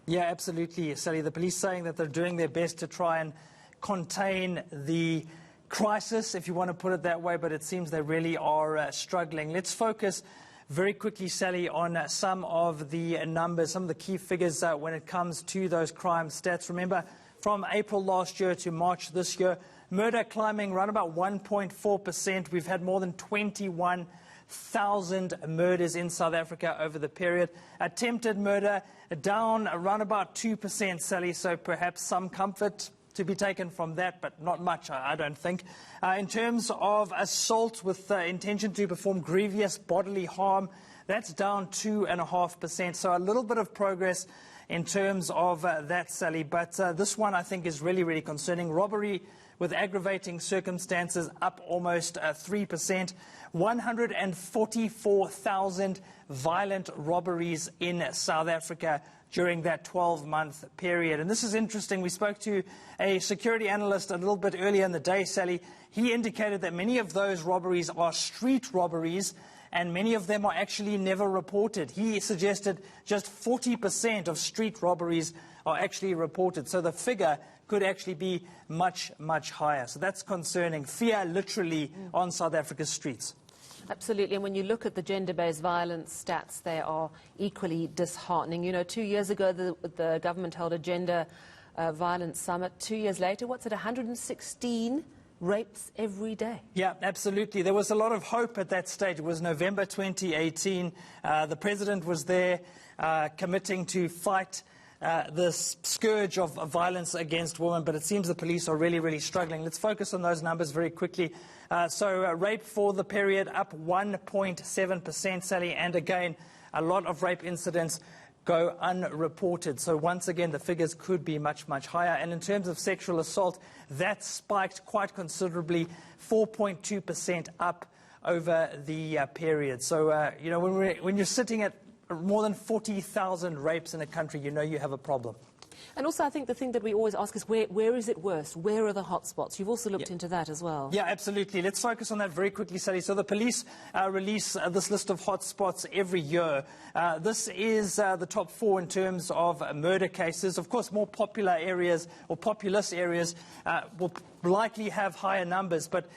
Yeah, absolutely, Sally. The police saying that they're doing their best to try and contain the crisis, if you want to put it that way, but it seems they really are struggling. Let's focus very quickly, Sally, on some of the numbers, some of the key figures when it comes to those crime stats. Remember, from April last year to March this year, murder climbing around about 1.4%. We've had more than 21,000 murders in South Africa over the period. Attempted murder down around about 2%, Sally, so perhaps some comfort to be taken from that, but not much, I don't think. In terms of assault with intention to perform grievous bodily harm, that's down 2.5%, so a little bit of progress in terms of that, Sally. But this one, I think, is really, really concerning. Robbery with aggravating circumstances up almost 3%. 144,000 violent robberies in South Africa during that 12-month period. And this is interesting. We spoke to a security analyst a little bit earlier in the day, Sally. He indicated that many of those robberies are street robberies, and many of them are actually never reported. He suggested just 40% of street robberies are actually reported. So the figure could actually be much, much higher. So that's concerning. Fear literally on South Africa's streets. Absolutely, and when you look at the gender-based violence stats, they are equally disheartening. You know, 2 years ago, the government held a gender violence summit. 2 years later, what's it, 116 rapes every day? Yeah, absolutely. There was a lot of hope at that stage. It was November 2018. The president was there committing to fight this scourge of violence against women, but it seems the police are really, really struggling. Let's focus on those numbers very quickly. Rape for the period up 1.7%, Sally, and again, a lot of rape incidents go unreported. So once again, the figures could be much, much higher. And in terms of sexual assault, that spiked quite considerably, 4.2% up over the period. So, you know, when you're sitting at more than 40,000 rapes in a country, you know you have a problem. And also, I think the thing that we always ask is where is it worse? Where are the hotspots? You've also looked into that as well. Yeah, absolutely. Let's focus on that very quickly, Sally. So the police release this list of hotspots every year. This is the top 4 in terms of murder cases. Of course, more popular areas or populous areas will likely have higher numbers, but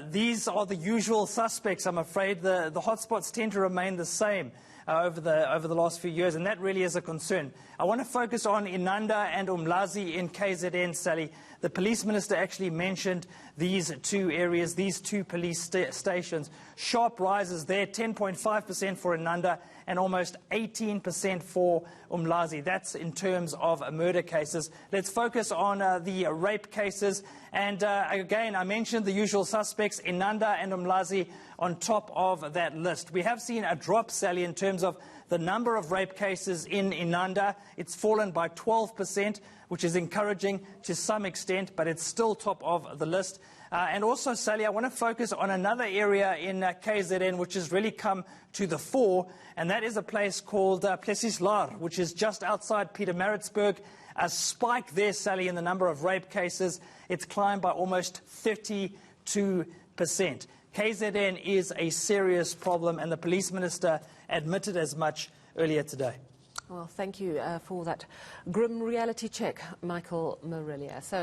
these are the usual suspects, I'm afraid. The hotspots tend to remain the same over the last few years, and that really is a concern. I want to focus on Inanda and Umlazi in KZN, Sally. The police minister actually mentioned these two areas, these two police stations. Sharp rises there, 10.5% for Inanda and almost 18% for Umlazi. That's in terms of murder cases. Let's focus on the rape cases. And again, I mentioned the usual suspects, Inanda and Umlazi, on top of that list. We have seen a drop, Sally, in terms of the number of rape cases in Inanda. It's fallen by 12%, which is encouraging to some extent, but it's still top of the list. And also, Sally, I want to focus on another area in KZN, which has really come to the fore, and that is a place called Plesislar, which is just outside Pietermaritzburg. A spike there, Sally, in the number of rape cases. It's climbed by almost 32%. KZN is a serious problem, and the police minister admitted as much earlier today. Well, thank you for that grim reality check, Michael Marilia.